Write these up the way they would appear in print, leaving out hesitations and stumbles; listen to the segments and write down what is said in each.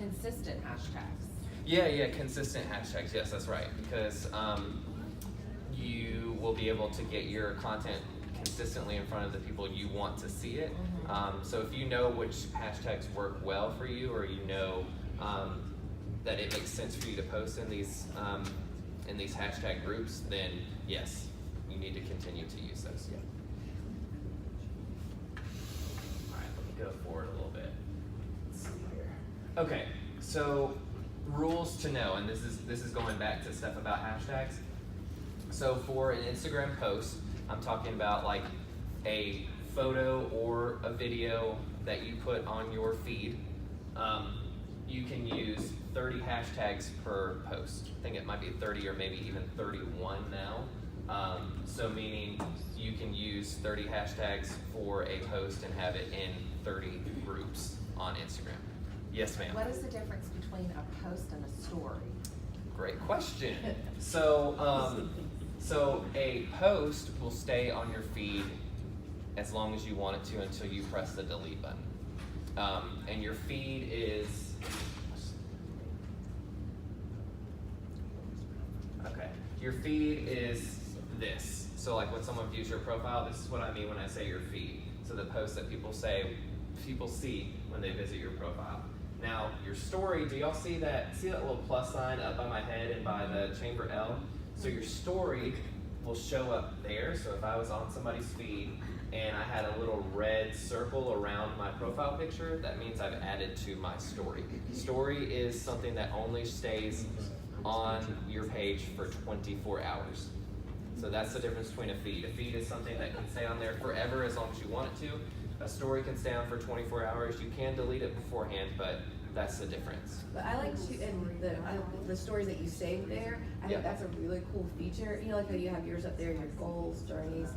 consistent hashtags. Yeah, consistent hashtags. Yes, that's right. Because you will be able to get your content consistently in front of the people you want to see it. So if you know which hashtags work well for you, or you know that it makes sense for you to post in these hashtag groups, then yes, you need to continue to use those. Yeah. All right, let me go forward a little bit. Let's see here. Okay, so rules to know, and this is going back to stuff about hashtags. So for an Instagram post, I'm talking about like a photo or a video that you put on your feed. You can use 30 hashtags per post. I think it might be 30 or maybe even 31 now. So meaning you can use 30 hashtags for a post and have it in 30 groups on Instagram. Yes, ma'am. What is the difference between a post and a story? Great question. So, so a post will stay on your feed as long as you want it to until you press the delete button. And your feed is, okay, your feed is this. So like when someone views your profile, this is what I mean when I say your feed. So the posts that people see when they visit your profile. Now your story, do y'all see that little plus sign up by my head and by the chamber L? So your story will show up there. So if I was on somebody's feed and I had a little red circle around my profile picture, that means I've added to my story. Story is something that only stays on your page for 24 hours. So that's the difference between a feed. A feed is something that can stay on there forever as long as you want it to. A story can stay on for 24 hours. You can delete it beforehand, but that's the difference. But I like to, and the stories that you save there, I think that's a really cool feature. You know, like how you have yours up there, your goals, journeys.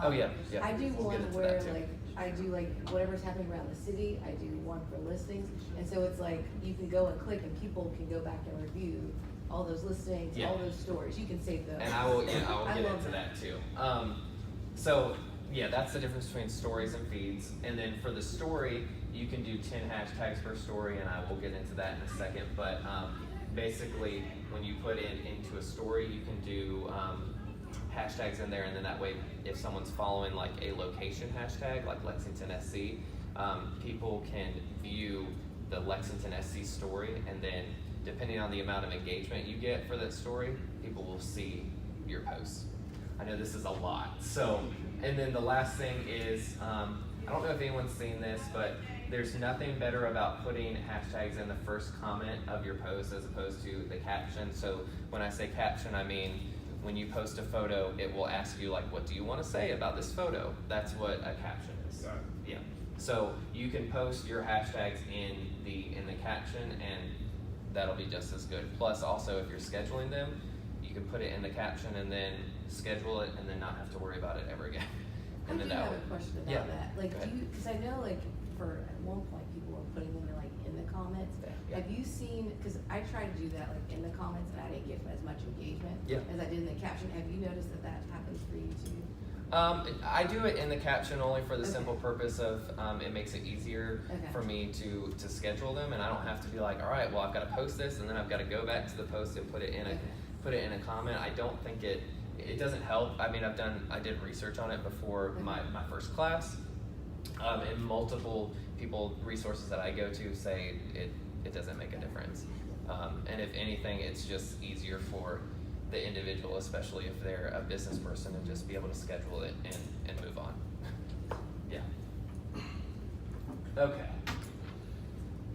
Oh yeah. I do one where like, I do like whatever's happening around the city, I do one for listings. And so it's like, you can go and click and people can go back and review all those listings, all those stories. You can save those. And I will get into that too. So yeah, that's the difference between stories and feeds. And then for the story, you can do 10 hashtags per story, and I will get into that in a second. But basically, when you put it into a story, you can do hashtags in there, and then that way, if someone's following like a location hashtag, like Lexington SC, people can view the Lexington SC story, and then depending on the amount of engagement you get for that story, people will see your posts. I know this is a lot. So, and then the last thing is, I don't know if anyone's seen this, but there's nothing better about putting hashtags in the first comment of your post as opposed to the caption. So when I say caption, I mean when you post a photo, it will ask you like, what do you want to say about this photo? That's what a caption is. Yeah. So you can post your hashtags in the caption, and that'll be just as good. Plus, also if you're scheduling them, you can put it in the caption and then schedule it, and then not have to worry about it ever again. And I do have a question about that. Like, because I know, like, at one point people were putting them in the comments. Have you seen? Because I tried to do that like in the comments, and I didn't get as much engagement as I did in the caption. Have you noticed that happens for you too? I do it in the caption only for the simple purpose of it makes it easier for me to schedule them, and I don't have to be like, all right, well I've got to post this, and then I've got to go back to the post and put it in a comment. I don't think it doesn't help. I mean, I did research on it before my first class, and multiple resources that I go to say it doesn't make a difference. And if anything, it's just easier for the individual, especially if they're a business person, and just be able to schedule it and move on. Yeah. Okay.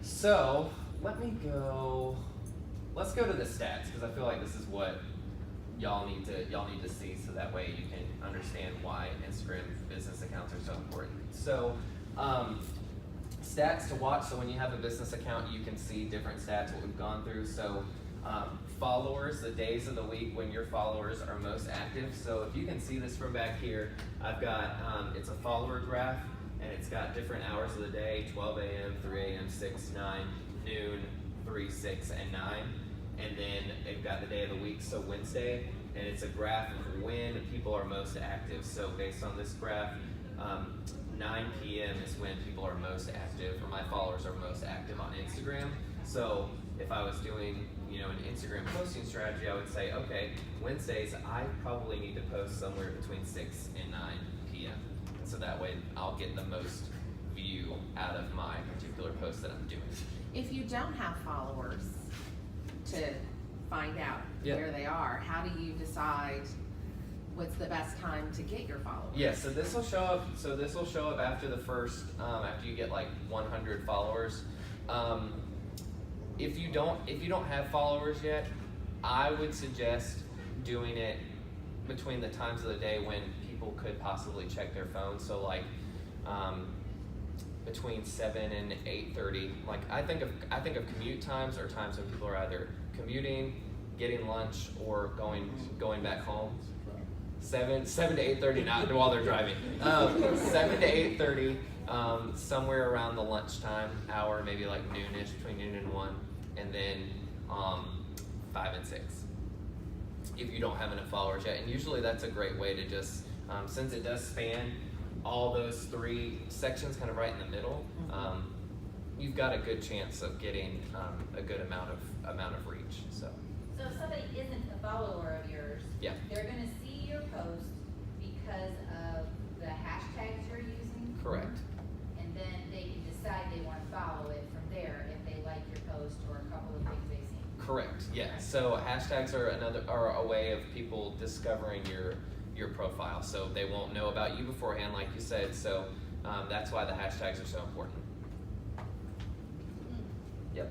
So let's go to the stats, because I feel like this is what y'all need to see, so that way you can understand why Instagram business accounts are so important. So stats to watch. So when you have a business account, you can see different stats, what we've gone through. So followers, the days of the week when your followers are most active. So if you can see this from back here, I've got, it's a follower graph, and it's got different hours of the day, 12 a.m., 3 a.m., 6, 9, noon, 3, 6, and 9. And then they've got the day of the week, so Wednesday, and it's a graph of when people are most active. So based on this graph, 9 p.m. is when people are most active, or my followers are most active on Instagram. So if I was doing, you know, an Instagram posting strategy, I would say, okay, Wednesdays I probably need to post somewhere between 6 and 9 p.m. And so that way I'll get the most view out of my particular post that I'm doing. If you don't have followers to find out Yeah. where they are, how do you decide what's the best time to get your followers? Yeah, so this will show up. So this will show up after the first, after you get like 100 followers. If you don't have followers yet, I would suggest doing it between the times of the day when people could possibly check their phone. So like between 7 and 8:30. Like I think of commute times or times when people are either commuting, getting lunch, or going back home. 7 to 8:30, not while they're driving. 7 to 8:30, somewhere around the lunchtime hour, maybe like noonish, between noon and 1, and then 5 and 6. If you don't have enough followers yet, and usually that's a great way to just, since it does span all those 3 sections, kind of right in the middle, you've got a good chance of getting a good amount of reach. So if somebody isn't a follower of yours, yeah. they're going to see your post because of the hashtags you're using. Correct. And then they can decide they want to follow it from there if they like your post or a couple of things they've seen. Correct. Yeah. So hashtags are a way of people discovering your profile. So they won't know about you beforehand, like you said. So that's why the hashtags are so important. Yep.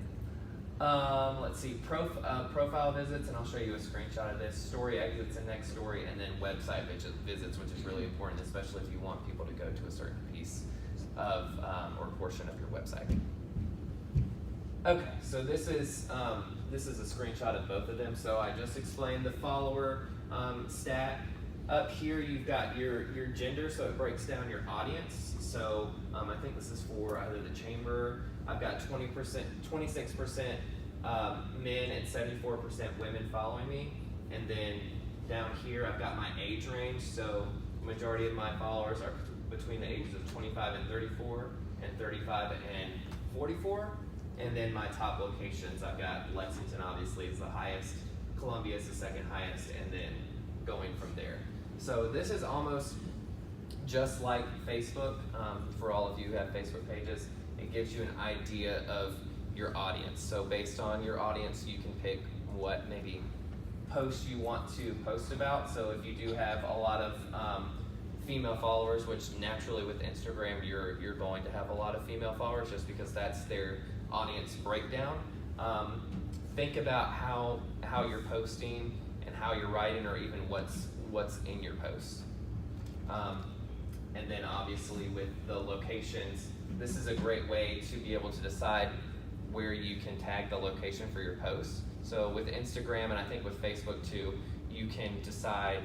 Let's see, profile visits, and I'll show you a screenshot of this, story exits and next story, and then website visits, which is really important, especially if you want people to go to a certain piece of, or portion of your website. Okay, so this is a screenshot of both of them. So I just explained the follower stat. Up here you've got your gender, so it breaks down your audience. So I think this is for either the chamber. I've got 26% men and 74% women following me. And then down here I've got my age range. So the majority of my followers are between the ages of 25 and 34 and 35 and 44. And then my top locations, I've got Lexington obviously is the highest, Columbia is the second highest, and then going from there. So this is almost just like Facebook. For all of you who have Facebook pages, it gives you an idea of your audience. So based on your audience, you can pick what maybe posts you want to post about. So if you do have a lot of female followers, which naturally with Instagram you're going to have a lot of female followers just because that's their audience breakdown. Think about how you're posting and how you're writing, or even what's in your posts. And then obviously with the locations, this is a great way to be able to decide where you can tag the location for your posts. So with Instagram, and I think with Facebook too, you can decide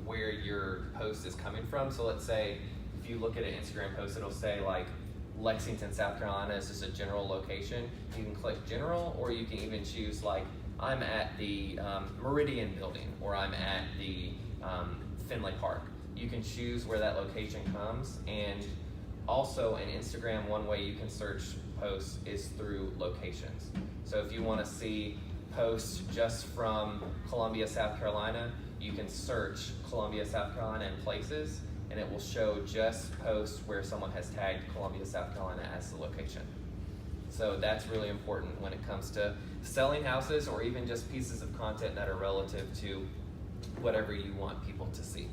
where your post is coming from. So let's say if you look at an Instagram post, it'll say like Lexington, South Carolina is just a general location. You can click general, or you can even choose like I'm at the Meridian building, or I'm at the Finley Park. You can choose where that location comes. And also in Instagram, one way you can search posts is through locations. So if you want to see posts just from Columbia, South Carolina, you can search Columbia, South Carolina in places, and it will show just posts where someone has tagged Columbia, South Carolina as the location. So that's really important when it comes to selling houses, or even just pieces of content that are relative to whatever you want people to see.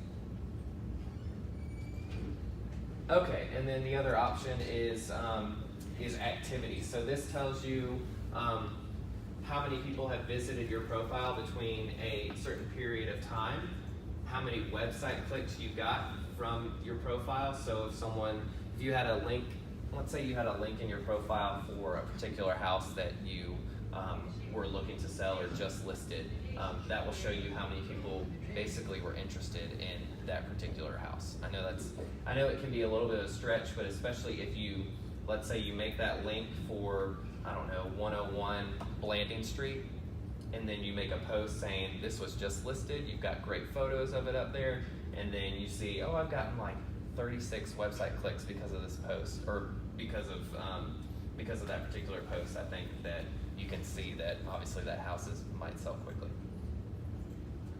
Okay, and then the other option is activity. So this tells you how many people have visited your profile between a certain period of time, how many website clicks you got from your profile. So if you had a link, let's say you had a link in your profile for a particular house that you were looking to sell or just listed, that will show you how many people basically were interested in that particular house. I know it can be a little bit of a stretch, but especially if you, let's say you make that link for, I don't know, 101 Blanding Street, and then you make a post saying this was just listed, you've got great photos of it up there, and then you see, oh, I've gotten like 36 website clicks because of this post, or because of because of that particular post, I think that you can see that obviously that house might sell quickly.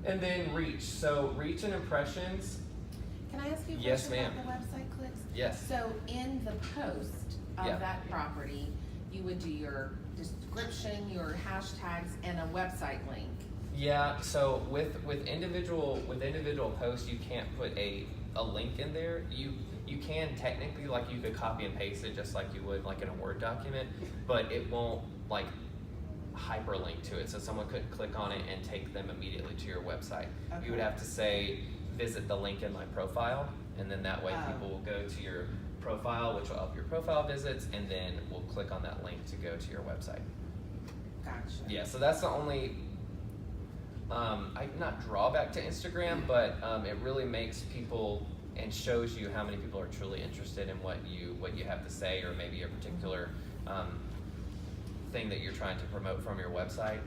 And then reach. So reach and impressions. Can I ask you a Yes, question ma'am. about the website clicks? Yes. So in the post of Yeah. that property, you would do your description, your hashtags, and a website link. Yeah, so with individual posts, you can't put a link in there. You can technically, like, you could copy and paste it just like you would like in a Word document, but it won't like hyperlink to it, so someone couldn't click on it and take them immediately to your website. You would Okay. have to say, visit the link in my profile, and then that way Oh. people will go to your profile, which will up your profile visits, and then we'll click on that link to go to your website. Gotcha. Yeah, so that's the only, not drawback to Instagram, but it really makes people and shows you how many people are truly interested in what you have to say, or maybe a particular thing that you're trying to promote from your website.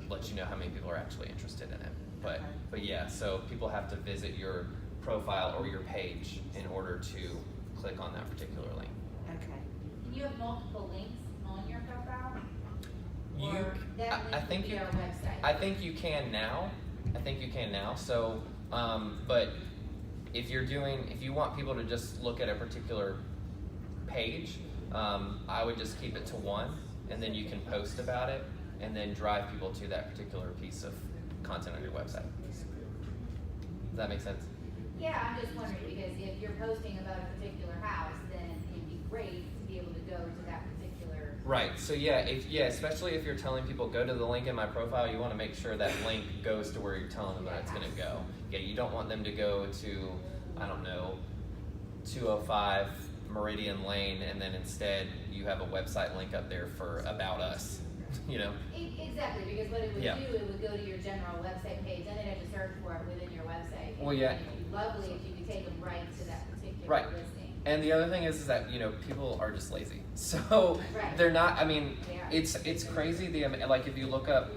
Lets you know how many people are actually interested in it. Okay. But yeah, so people have to visit your profile or your page in order to click on that particular link. Okay. Can you have multiple links on your profile? You, Or that I link think would be you, our website? I think you can now. So, but if you want people to just look at a particular page, I would just keep it to one, and then you can post about it, and then drive people to that particular piece of content on your website. Does that make sense? Yeah, I'm just wondering, because if you're posting about a particular house, then it'd be great to be able to go to that particular. Right. So especially if you're telling people go to the link in my profile, you want to make sure that link goes to where you're telling them that it's going to go. Yeah, you don't want them to go to, I don't know, 205 Meridian Lane, and then instead you have a website link up there for about us. You know. Exactly, because what it would Yeah. do, it would go to your general website page, then they'd have to search for it within your website. Well, yeah. And it'd be lovely if you could take them right to that particular Right. listing. And the other thing is that people are just lazy, so Right. they're not. I mean, They are. it's crazy. Like if you look up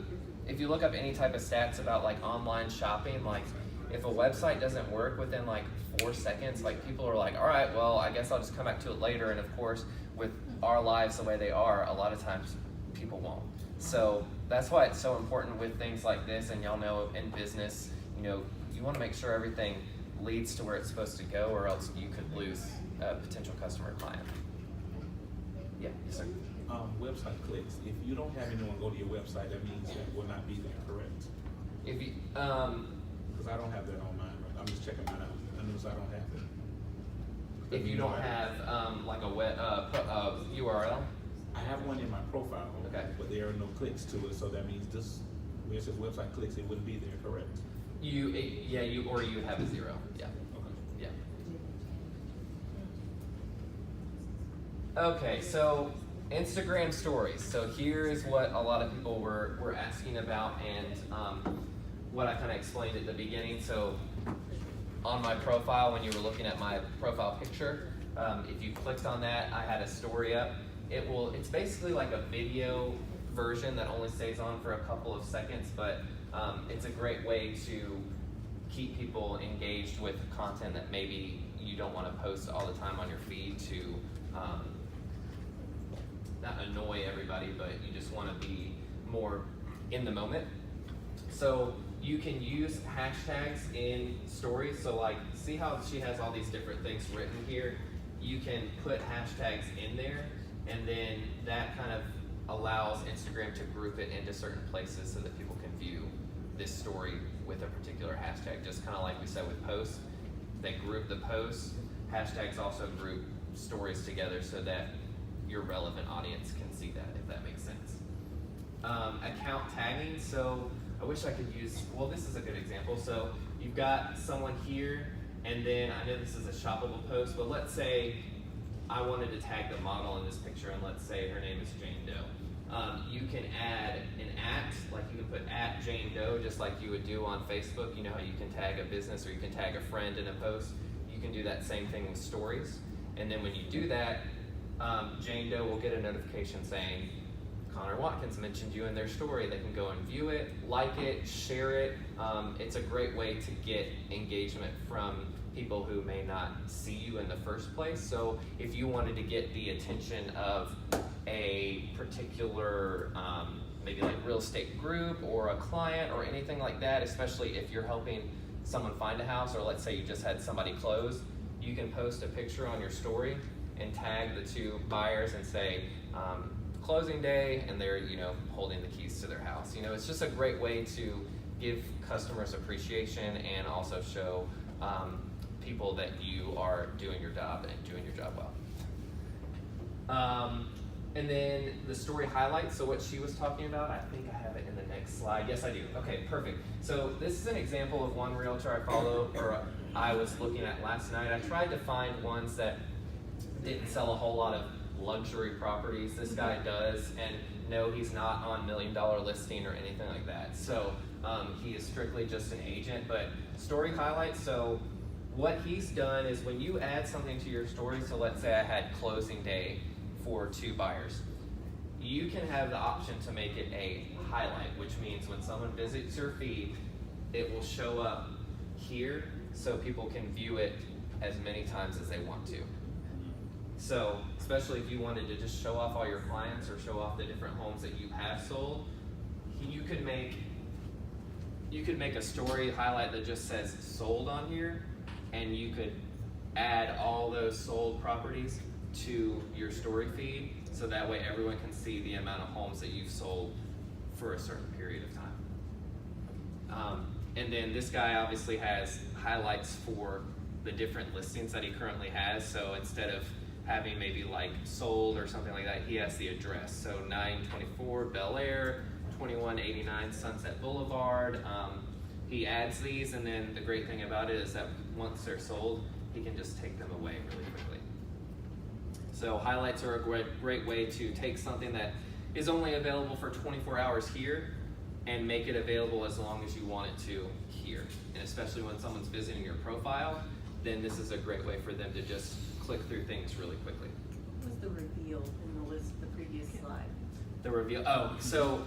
any type of stats about like online shopping, like if a website doesn't work within like 4 seconds, like people are like, all right, well, I guess I'll just come back to it later. And of course, with our lives the way they are, a lot of times people won't. So that's why it's so important with things like this. And y'all know in business, you want to make sure everything leads to where it's supposed to go, or else you could lose a potential customer or client. Yeah, yes, sir. Website clicks. If you don't have anyone go to your website, that means that will not be there, correct? If you, Because I don't have that on mine. I'm just checking mine out. I notice I don't have it. if you don't have like a web URL, I have one in my profile, Okay. but there are no clicks to it, so that means this, where it says website clicks, it wouldn't be there, correct? you would have a 0. Yeah. Okay. Yeah. Okay, so Instagram stories. So here is what a lot of people were asking about, and what I kind of explained at the beginning. So on my profile, when you were looking at my profile picture, if you clicked on that, I had a story up. It's basically like a video version that only stays on for a couple of seconds, but it's a great way to keep people engaged with content that maybe you don't want to post all the time on your feed to not annoy everybody, but you just want to be more in the moment. So you can use hashtags in stories. So like, see how she has all these different things written here? You can put hashtags in there, and then that kind of allows Instagram to group it into certain places so that people can view this story with a particular hashtag. Just kind of like we said with posts, they group the posts. Hashtags also group stories together so that your relevant audience can see that, if that makes sense. Account tagging. So I wish I could use, well, this is a good example. So you've got someone here, and then I know this is a shoppable post, but let's say I wanted to tag the model in this picture, and let's say her name is Jane Doe. You can add an @ like you can put @Jane Doe, just like you would do on Facebook. You know how you can tag a business, or you can tag a friend in a post. You can do that same thing with stories. And then when you do that, Jane Doe will get a notification saying, Connor Watkins mentioned you in their story. They can go and view it, like it, share it. It's a great way to get engagement from people who may not see you in the first place. So if you wanted to get the attention of a particular maybe like real estate group or a client or anything like that, especially if you're helping someone find a house, or let's say you just had somebody close, you can post a picture on your story and tag the two buyers and say closing day, and they're holding the keys to their house. It's just a great way to give customers appreciation and also show people that you are doing your job and doing your job well. And then the story highlights, so what she was talking about, I think I have it in the next slide. Yes, I do. Okay, perfect. So this is an example of one realtor I follow, or I was looking at last night. I tried to find ones that didn't sell a whole lot of luxury properties. This guy does, and no, he's not on $1 million listing or anything like that. So he is strictly just an agent, but story highlights. So what he's done is when you add something to your story, so let's say I had closing day for 2 buyers, you can have the option to make it a highlight, which means when someone visits your feed, it will show up here so people can view it as many times as they want to. So especially if you wanted to just show off all your clients or show off the different homes that you have sold, you could make a story highlight that just says sold on here, and you could add all those sold properties to your story feed, so that way everyone can see the amount of homes that you've sold for a certain period of time. And then this guy obviously has highlights for the different listings that he currently has. So instead of having maybe like sold or something like that, he has the address. So 924 Bel Air, 2189 Sunset Boulevard. He adds these, and then the great thing about it is that once they're sold, he can just take them away really quickly. So highlights are a great way to take something that is only available for 24 hours here and make it available as long as you want it to here. And especially when someone's visiting your profile, then this is a great way for them to just click through things really quickly. What was the reveal in the list, the previous slide? The reveal, so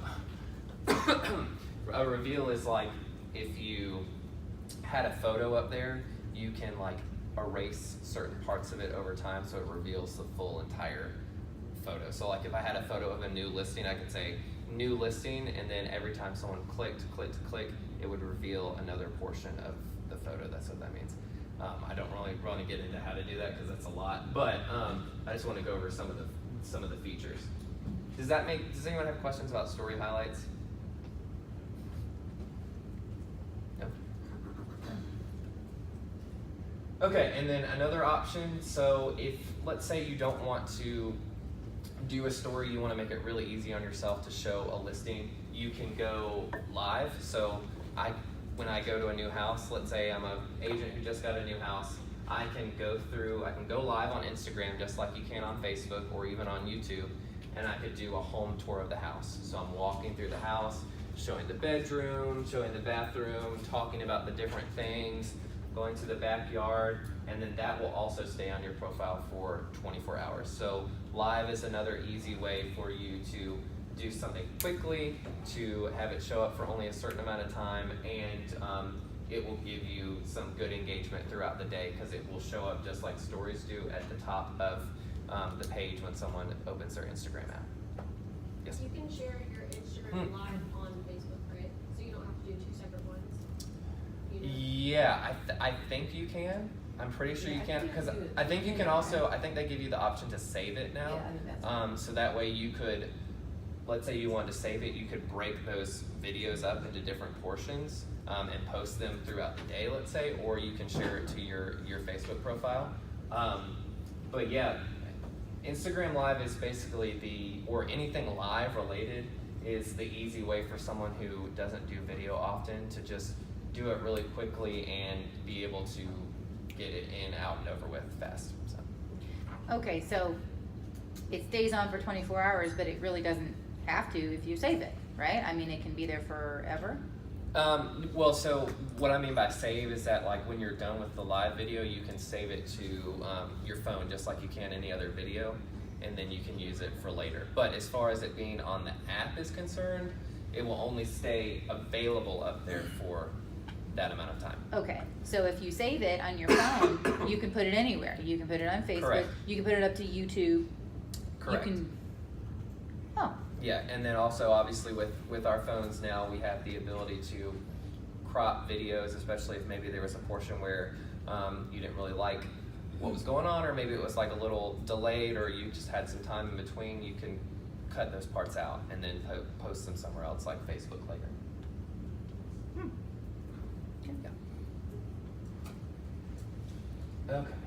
a reveal is like if you had a photo up there, you can like erase certain parts of it over time so it reveals the full entire photo. So like if I had a photo of a new listing, I could say new listing, and then every time someone clicked, it would reveal another portion of the photo. That's what that means. I don't really want to get into how to do that because that's a lot, but I just want to go over some of the features. Does anyone have questions about story highlights? No? Okay, and then another option, so if, let's say you don't want to do a story, you want to make it really easy on yourself to show a listing, you can go live. So when I go to a new house, let's say I'm an agent who just got a new house, I can go live on Instagram just like you can on Facebook or even on YouTube, and I could do a home tour of the house. So I'm walking through the house, showing the bedroom, showing the bathroom, talking about the different things, going to the backyard, and then that will also stay on your profile for 24 hours. So live is another easy way for you to do something quickly, to have it show up for only a certain amount of time, and it will give you some good engagement throughout the day because it will show up just like stories do at the top of the page when someone opens their Instagram app. Yes? You can share your Instagram live on Facebook, right? So you don't have to do 2 separate ones? You know? Yeah, I think you can. I'm pretty sure you can, because I think you can also, I think they give you the option to save it now. Yeah, I think that's So that way you could, let's say you wanted to save it, you could break those videos up into different portions and post them throughout the day, let's say, or you can share it to your Facebook profile. But yeah, Instagram Live is basically or anything live related is the easy way for someone who doesn't do video often to just do it really quickly and be able to get it in, out, and over with fast. So. Okay, so it stays on for 24 hours, but it really doesn't have to if you save it, right? I mean, it can be there forever. Well, so what I mean by save is that like when you're done with the live video, you can save it to your phone just like you can any other video, and then you can use it for later. But as far as it being on the app is concerned, it will only stay available up there for that amount of time. Okay, so if you save it on your phone, you can put it anywhere. You can put it on Facebook. Correct. You can put it up to YouTube. Correct. You can Yeah, and then also obviously with our phones now, we have the ability to crop videos, especially if maybe there was a portion where you didn't really like what was going on, or maybe it was like a little delayed, or you just had some time in between. You can cut those parts out and then post them somewhere else, like Facebook later. Good. Okay.